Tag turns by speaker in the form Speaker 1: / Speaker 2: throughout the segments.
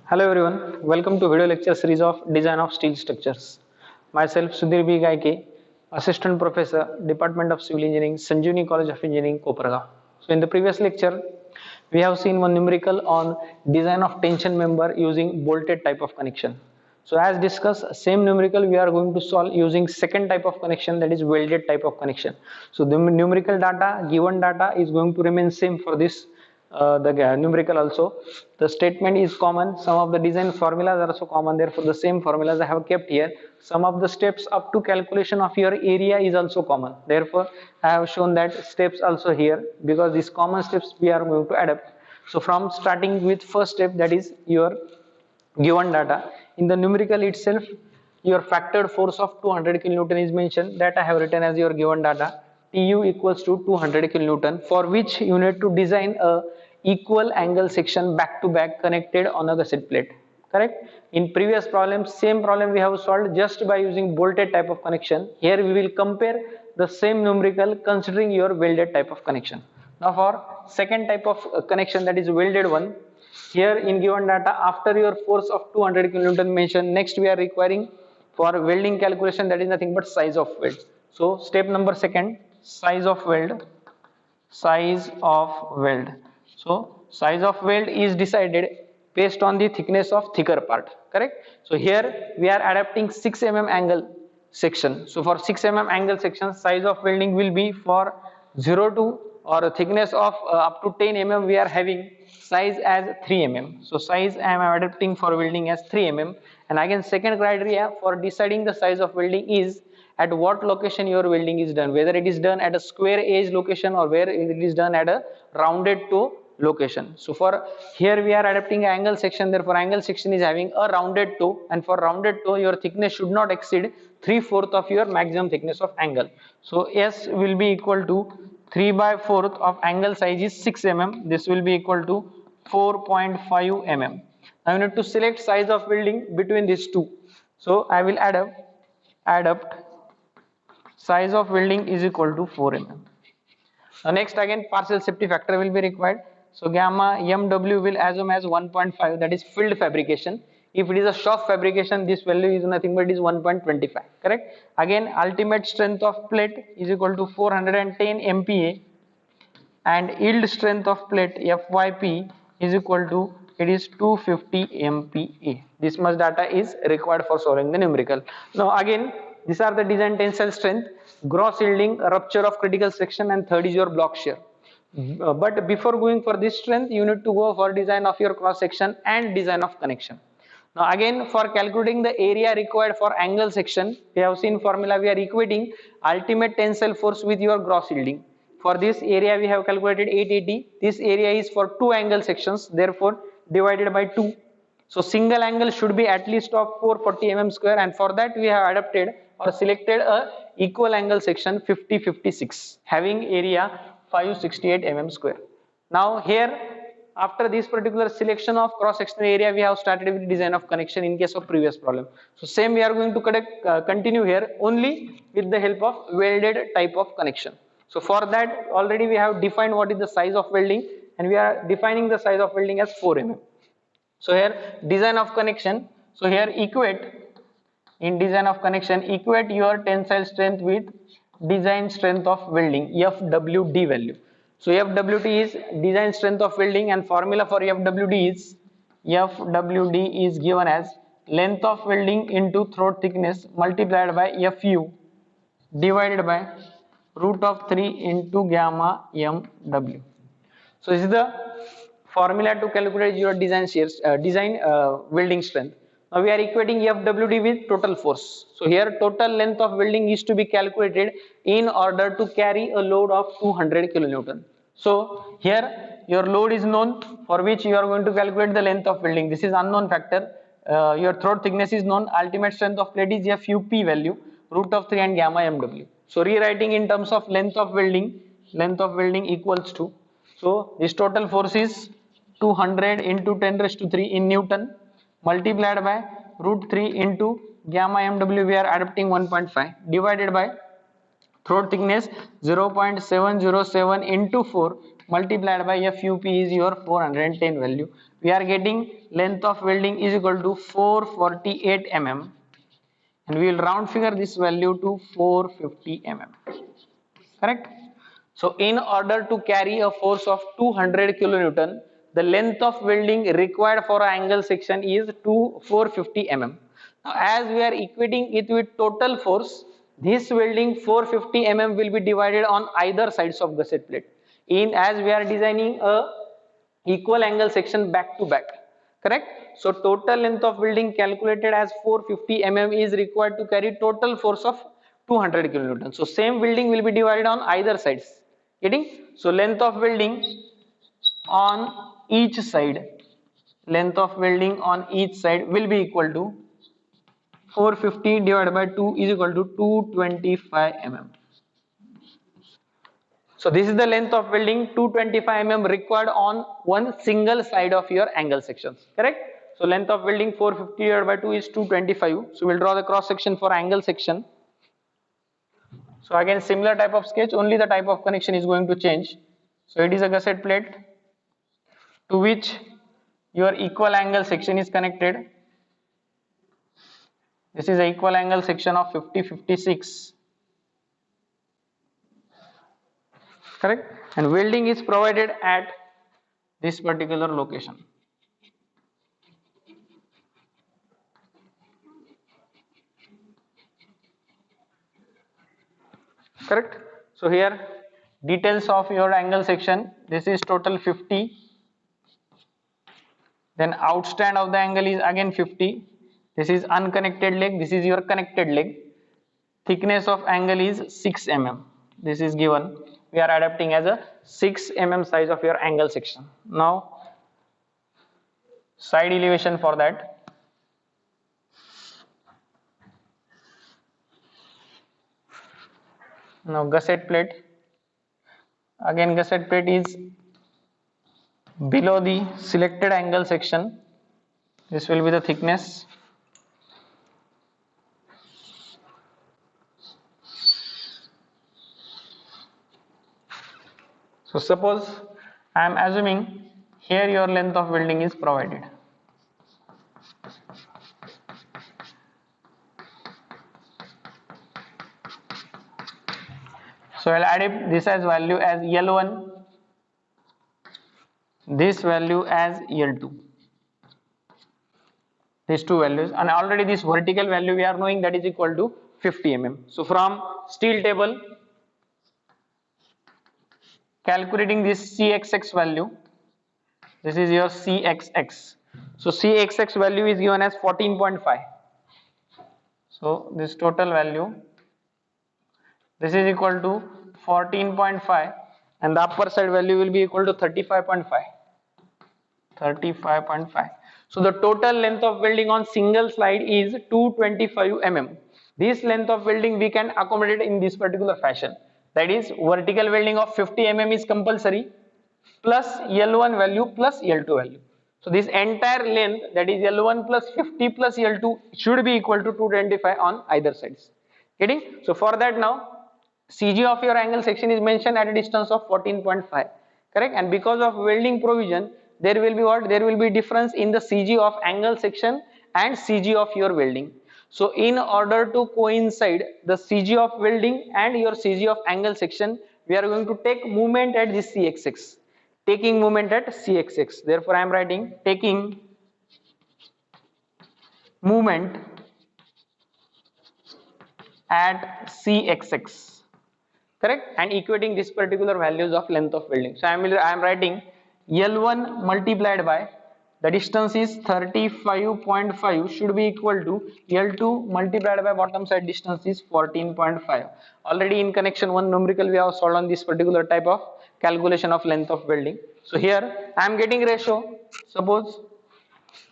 Speaker 1: Hello everyone, welcome to video lecture series of Design of Steel Structures. Myself Sudhir B. Gaike, Assistant Professor, Department of Civil Engineering, Sanjeevani College of Engineering, Koparga. So in the previous lecture, we have seen one numerical on design of tension member using bolted type of connection. So as discussed, same numerical we are going to solve using second type of connection, that is welded type of connection. So the numerical data, given data is going to remain same for this the numerical also. The statement is common, some of the design formulas are also common, therefore the same formulas I have kept here. Some of the steps up to calculation of your area is also common, therefore I have shown that steps also here, because these common steps we are going to adapt. So from starting with first step, that is your given data. In the numerical itself, your factored force of 200 kilonewton is mentioned, that I have written as your given data. Tu equals to 200 kilonewton, for which you need to design a equal angle section back to back connected on a gusset plate. Correct? In previous problem, same problem we have solved just by using bolted type of connection. Here we will compare the same numerical considering your welded type of connection. Now for second type of connection, that is welded one, here in given data, after your force of 200 kilonewton mentioned, next we are requiring for welding calculation, that is nothing but size of weld. So step number second, size of weld. Size of weld. So size of weld is decided based on the thickness of thicker part. Correct? So here we are adapting 6 mm angle section. So for 6 mm angle section, size of welding will be for 0 to or a thickness of up to 10 mm we are having size as 3 mm. So size I am adapting for welding as 3 mm. And again second criteria for deciding the size of welding is at what location your welding is done, whether it is done at a square edge location or where it is done at a rounded toe location. So for here we are adapting angle section, therefore angle section is having a rounded toe, and for rounded toe your thickness should not exceed 3/4 of your maximum thickness of angle. So S will be equal to 3/4 of angle size is 6 mm. This will be equal to 4.5 mm. Now you need to select size of welding between these two. So I will adapt size of welding is equal to 4 mm. Next again partial safety factor will be required. So gamma mw will assume as 1.5, that is filled fabrication. If it is a shop fabrication, this value is nothing but it is 1.25. Correct? Again ultimate strength of plate is equal to 410 MPa, and yield strength of plate FYP is equal to it is 250 MPa. This much data is required for solving the numerical. Now again these are the design tensile strength, gross yielding, rupture of critical section, and third is your block shear. But before going for this strength, you need to go for design of your cross section and design of connection. Now again for calculating the area required for angle section, we have seen formula, we are equating ultimate tensile force with your gross yielding. For this area we have calculated 880. This area is for two angle sections, therefore divided by 2. So single angle should be at least of 440 mm square, and for that we have adapted or selected a equal angle section 50-56 having area 568 mm square. Now here after this particular selection of cross sectional area, we have started with design of connection in case of previous problem. So same we are going to continue here only with the help of welded type of connection. So for that already we have defined what is the size of welding, and we are defining the size of welding as 4 mm. So here design of connection, so here in design of connection equate your tensile strength with design strength of welding FWD value. So FWD is design strength of welding, and formula for FWD is given as length of welding into throat thickness multiplied by FU divided by root of 3 into gamma MW. So this is the formula to calculate your design welding strength. Now we are equating FWD with total force. So here total length of welding is to be calculated in order to carry a load of 200 kilonewton. So here your load is known, for which you are going to calculate the length of welding. This is unknown factor. Your throat thickness is known. Ultimate strength of plate is FUP value, root of 3 and gamma MW. So rewriting in terms of length of welding equals to, so this total force is 200 into 10 raised to 3 in Newton multiplied by root 3 into gamma MW, we are adapting 1.5 divided by throat thickness 0.707 into 4 multiplied by FUP is your 410 value. We are getting length of welding is equal to 448 mm, and we will round figure this value to 450 mm. Correct? So in order to carry a force of 200 kilonewton, the length of welding required for an angle section is 450 mm. Now as we are equating it with total force, this welding 450 mm will be divided on either sides of gusset plate. As we are designing a equal angle section back to back. Correct? So total length of welding calculated as 450 mm is required to carry total force of 200 kilonewton. So same welding will be divided on either sides. Getting? So length of welding on each side, will be equal to 450 divided by 2 is equal to 225 mm. So this is the length of welding 225 mm required on one single side of your angle sections. Correct? So length of welding 450 divided by 2 is 225. So we'll draw the cross section for angle section. So again similar type of sketch, only the type of connection is going to change. So it is a gusset plate to which your equal angle section is connected. This is the equal angle section of 50-56. Correct? And welding is provided at this particular location. Correct? So here details of your angle section, this is total 50, then outstand of the angle is again 50, this is unconnected leg, this is your connected leg, thickness of angle is 6 mm, this is given, we are adapting as a 6 mm size of your angle section. Now side elevation for that. Now gusset plate, again gusset plate is below the selected angle section, this will be the thickness. So suppose I am assuming here your length of welding is provided. So I'll add this as value as L1, this value as L2, these two values, and already this vertical value we are knowing that is equal to 50 mm. So from steel table calculating this CXX value, this is your CXX. So CXX value is given as 14.5. So this total value, this is equal to 14.5 and the upper side value will be equal to 35.5. So the total length of welding on single slide is 225 mm. This length of welding we can accommodate in this particular fashion. That is vertical welding of 50 mm is compulsory plus L1 value plus L2 value. So this entire length, that is L1 plus 50 plus L2, should be equal to 225 on either sides. Getting? So for that now CG of your angle section is mentioned at a distance of 14.5. Correct? And because of welding provision, there will be what? There will be difference in the CG of angle section and CG of your welding. So in order to coincide the CG of welding and your CG of angle section, we are going to take movement at this CXX. Taking movement at CXX. Therefore, I am writing taking movement at CXX. Correct? And equating this particular values of length of welding. So I am writing L1 multiplied by the distance is 35.5 should be equal to L2 multiplied by bottom side distance is 14.5. Already in connection one numerical we have solved on this particular type of calculation of length of welding. So here I am getting ratio. Suppose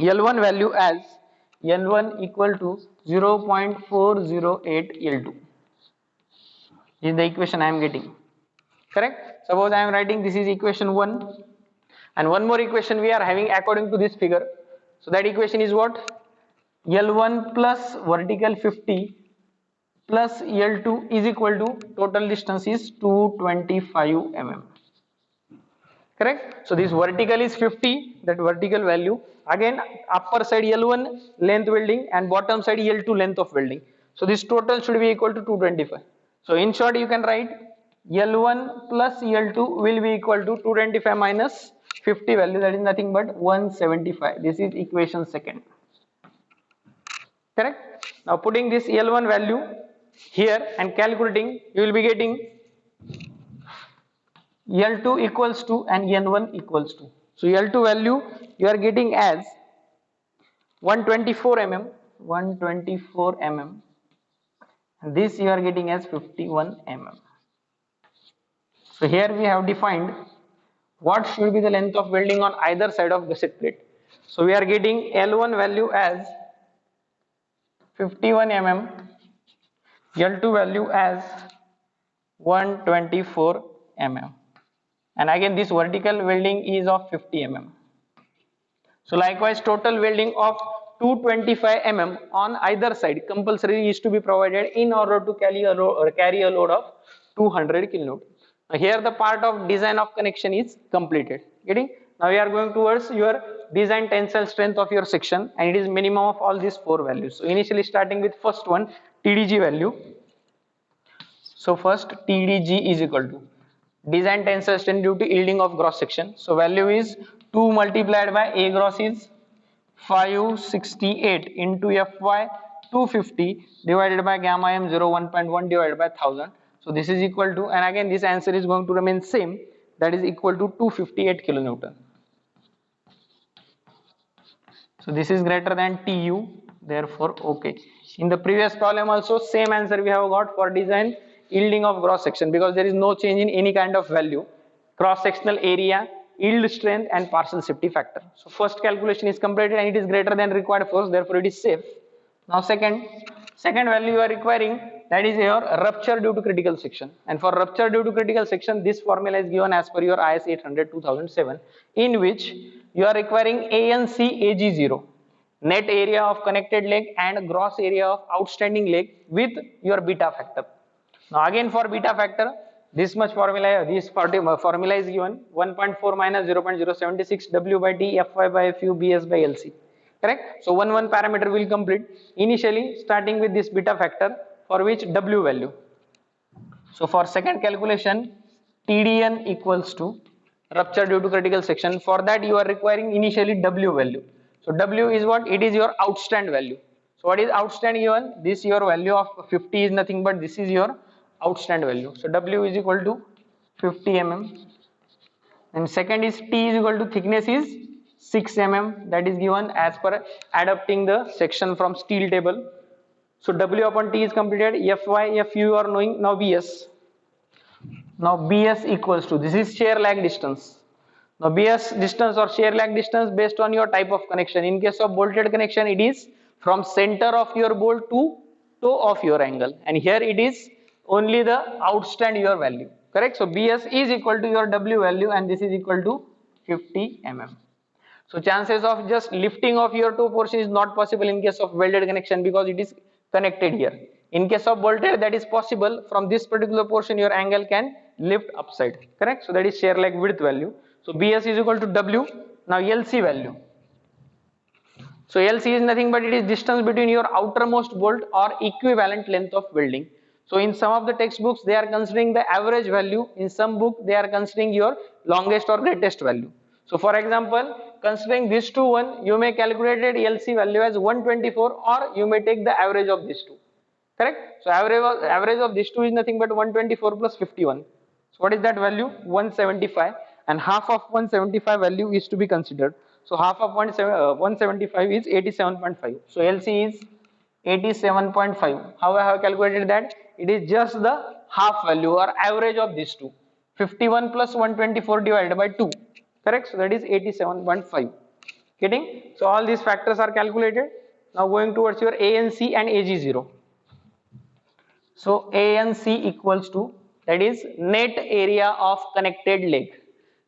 Speaker 1: L1 value as L1 equal to 0.408 L2. This is the equation I am getting. Correct? Suppose I am writing this is equation 1 and one more equation we are having according to this figure. So that equation is what? L1 plus vertical 50 plus L2 is equal to total distance is 225 mm. correct? So this vertical is 50, that vertical value. Again, upper side L1 length welding and bottom side L2 length of welding. So this total should be equal to 225. So in short, you can write L1 plus L2 will be equal to 225 minus 50 value, that is nothing but 175. This is equation second. Correct? Now putting this L1 value here and calculating, you will be getting L2 equals to and N1 equals to. So L2 value you are getting as 124 mm, 124 mm. And this you are getting as 51 mm. So here we have defined what should be the length of welding on either side of gusset plate. So we are getting L1 value as 51 mm, L2 value as 124 mm. And again this vertical welding is of 50 mm. So likewise total welding of 225 mm on either side compulsory is to be provided in order to carry a load of 200 kilonewton. Now here the part of design of connection is completed. Getting? Now we are going towards your design tensile strength of your section, and it is minimum of all these four values. So initially starting with first one, TDG value. So first TDG is equal to design tensile strength due to yielding of gross section. So value is 2 multiplied by A gross is 568 into Fy 250 divided by gamma m 1.1 divided by 1000. So this is equal to, and again this answer is going to remain same, that is equal to 258 kilonewton. So this is greater than TU, therefore okay. In the previous problem also same answer we have got for design yielding of gross section, because there is no change in any kind of value, cross sectional area, yield strength and partial safety factor. So first calculation is completed and it is greater than required force, therefore it is safe. Now second value you are requiring, that is your rupture due to critical section, and for rupture due to critical section this formula is given as per your IS 800 2007, in which you are requiring ANC AG0, net area of connected leg and gross area of outstanding leg with your beta factor. Now again for beta factor, this much formula, formula is given 1.4 minus 0.076 W by T Fy by Fu Bs by Lc. Correct? So one parameter will complete. Initially starting with this beta factor for which W value. So for second calculation, TDN equals to rupture due to critical section. For that you are requiring initially W value. So W is what? It is your outstand value. So what is outstand given? This your value of 50 is nothing but this is your outstand value. So W is equal to 50 mm, and second is T is equal to thickness is 6 mm, that is given as per adapting the section from steel table. So W upon T is completed. Fy, Fu you are knowing. Now Bs. Now Bs equals to, this is shear lag distance. Now Bs distance or shear lag distance based on your type of connection. In case of bolted connection it is from center of your bolt to toe of your angle, and here it is only the outstand your value. Correct? So Bs is equal to your W value and this is equal to 50 mm. So chances of just lifting of your toe portion is not possible in case of welded connection because it is connected here. In case of bolted that is possible, from this particular portion your angle can lift upside. Correct? So that is shear lag width value. So Bs is equal to W. Now Lc value. So Lc is nothing but it is distance between your outermost bolt or equivalent length of welding. So in some of the textbooks they are considering the average value, in some book they are considering your longest or greatest value. So for example, considering these two one, you may calculate Lc value as 124 or you may take the average of these two. Correct? So average of these two is nothing but 124 plus 51. So what is that value? 175, and half of 175 value is to be considered. So half of 175 is 87.5. So Lc is 87.5. How I have calculated that? It is just the half value or average of these two. 51 plus 124 divided by 2. Correct? So that is 87.5. Getting? So all these factors are calculated. Now going towards your ANC and AG0. So ANC equals to, that is net area of connected leg.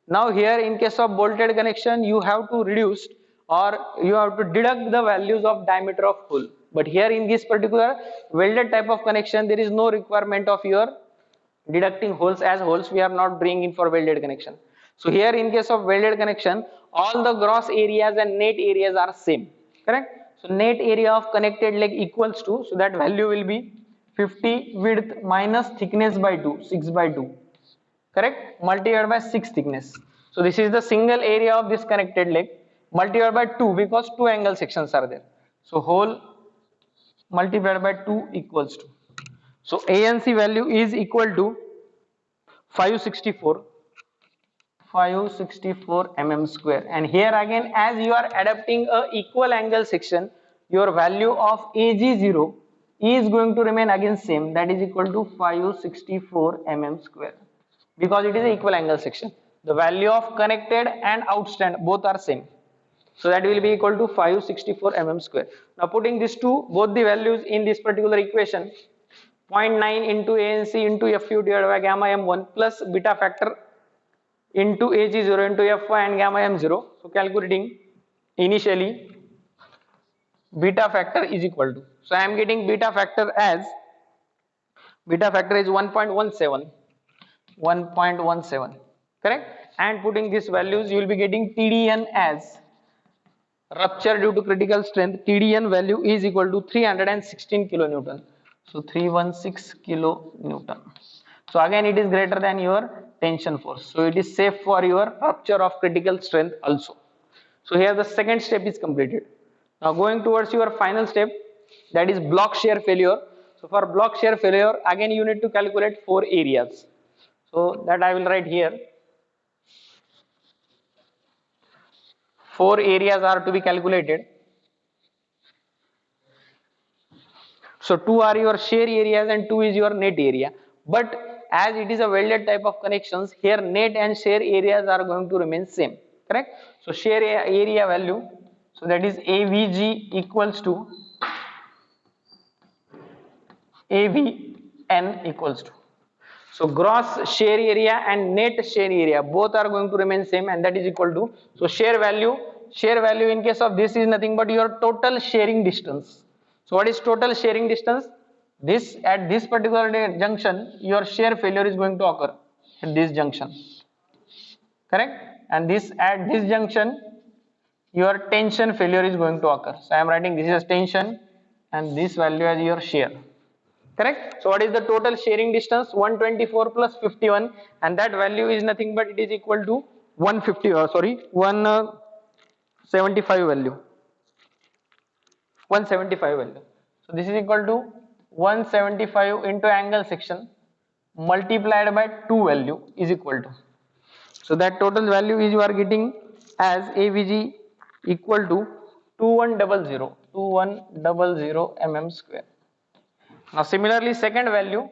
Speaker 1: Now here in case of bolted connection you have to reduce or you have to deduct the values of diameter of hole. But here in this particular welded type of connection there is no requirement of your deducting holes, as holes we are not bringing in for welded connection. So here in case of welded connection, all the gross areas and net areas are same, correct? So net area of connected leg equals to, so that value will be 50 width minus thickness by 2, 6 by 2, correct, multiplied by 6 thickness. So this is the single area of this connected leg multiplied by 2 because two angle sections are there. So whole multiplied by 2 equals to, so ANC value is equal to 564 mm square, and here again as you are adapting a equal angle section, your value of AG0 is going to remain again same, that is equal to 564 mm square, because it is an equal angle section. The value of connected and outstand both are same, so that will be equal to 564 mm square. Now putting these two, both the values in this particular equation, 0.9 into ANC into Fu divided by gamma m1 plus beta factor into Ag0 into Fy and gamma m0. So calculating initially beta factor is equal to, so I am getting beta factor as, beta factor is 1.17, correct, and putting these values you will be getting TDN as rupture due to critical strength. TDN value is equal to 316 kilonewton, so 316 kilonewton. So again it is greater than your tension force, so it is safe for your rupture of critical strength also. So here the second step is completed. Now going towards your final step, that is block shear failure. So for block shear failure, again you need to calculate 4 areas, so that I will write here. 4 areas are to be calculated. So 2 are your shear areas and 2 is your net area, but as it is a welded type of connections, here net and shear areas are going to remain same, correct? So shear area value, so that is AVG equals to AVN equals to, so gross shear area and net shear area both are going to remain same, and that is equal to, so shear value in case of this is nothing but your total shearing distance. So what is total shearing distance? This, at this particular junction your shear failure is going to occur at this junction, correct, and this, at this junction your tension failure is going to occur. So I am writing this is tension and this value as your shear, correct. So what is the total shearing distance? 124 plus 51, and that value is nothing but it is equal to 175 value. So this is equal to 175 into angle section multiplied by 2 value is equal to, so that total value is you are getting as AVG equal to 2100 mm square. Now similarly second value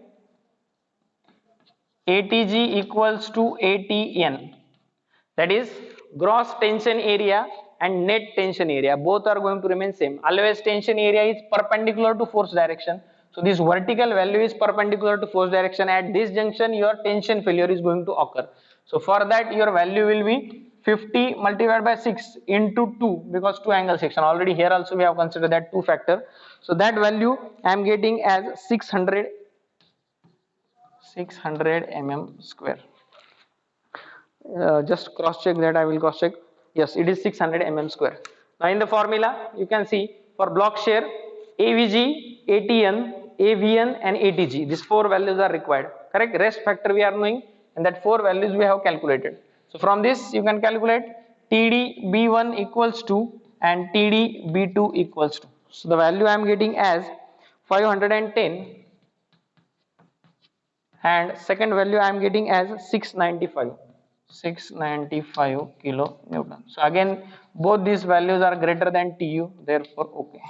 Speaker 1: ATG equals to ATN, that is gross tension area and net tension area both are going to remain same. Always tension area is perpendicular to force direction, so this vertical value is perpendicular to force direction. At this junction your tension failure is going to occur, so for that your value will be 50 multiplied by 6 into 2, because 2 angle section, already here also we have considered that 2 factor, so that value I am getting as 600 mm square. Just cross check that, I will cross check. Yes, it is 600 mm square. Now in the formula you can see for block shear AVG, ATN, AVN and ATG, these 4 values are required, correct. Rest factor we are knowing, and that 4 values we have calculated. So from this you can calculate TD B1 equals to and TD B2 equals to. So the value I am getting as 510 and second value I am getting as 695 kilonewton. So again both these values are greater than TU, therefore okay.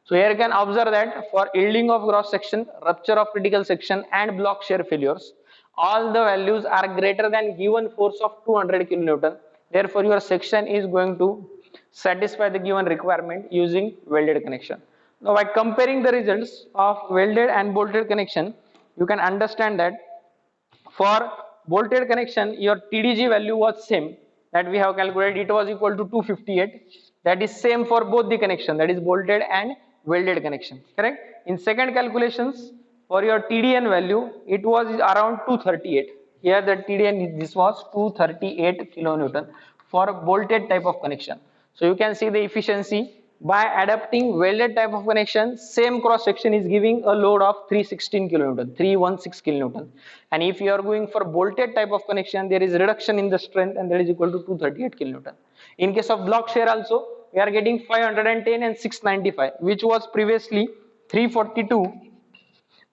Speaker 1: So here you can observe that for yielding of cross section, rupture of critical section and block shear failures, all the values are greater than given force of 200 kilonewton. Therefore your section is going to satisfy the given requirement using welded connection. Now by comparing the results of welded and bolted connection, you can understand that for bolted connection your TDG value was same, that we have calculated, it was equal to 258. That is same for both the connection, that is bolted and welded connection, correct. In second calculations for your TDN value it was around 238, Here the TDN, this was 238 kilonewton for bolted type of connection. So you can see the efficiency by adapting welded type of connection, same cross section is giving a load of 316 kilonewton, 316 kilonewton. And if you are going for bolted type of connection, there is reduction in the strength and that is equal to 238 kilonewton. In case of block shear also, we are getting 510 and 695, which was previously 342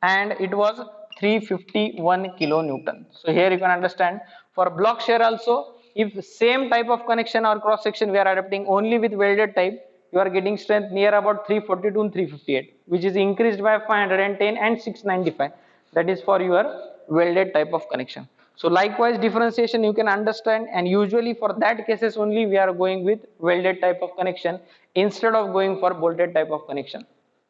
Speaker 1: and it was 351 kilonewton. So here you can understand for block shear also, if same type of connection or cross section we are adapting only with welded type, you are getting strength near about 342 and 358, which is increased by 510 and 695. That is for your welded type of connection. So likewise differentiation you can understand, and usually for that cases only we are going with welded type of connection instead of going for bolted type of connection.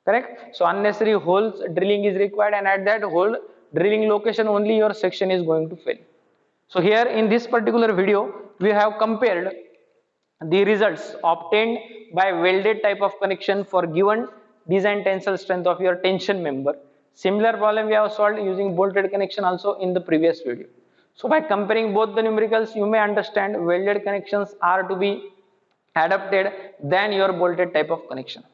Speaker 1: Correct? So unnecessary holes drilling is required, and at that hole drilling location only your section is going to fail. So here in this particular video we have compared the results obtained by welded type of connection for given design tensile strength of your tension member. Similar problem we have solved using bolted connection also in the previous video. So by comparing both the numericals, you may understand welded connections are to be adapted than your bolted type of connection.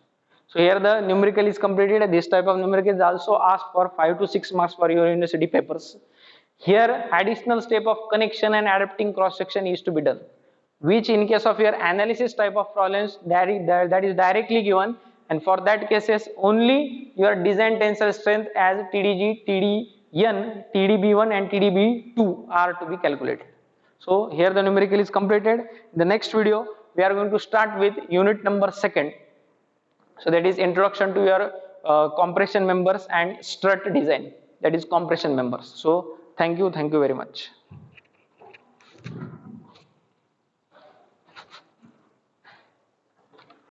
Speaker 1: So here the numerical is completed. This type of numerical is also asked for 5 to 6 marks for your university papers. Here additional step of connection and adapting cross section is to be done, which in case of your analysis type of problems that is directly given, and for that cases only your design tensile strength as TDG, TDN, TDB1 and TDB2 are to be calculated. So here the numerical is completed. In the next video we are going to start with unit number 2. So that is introduction to your compression members and strut design, that is compression members. So thank you very much.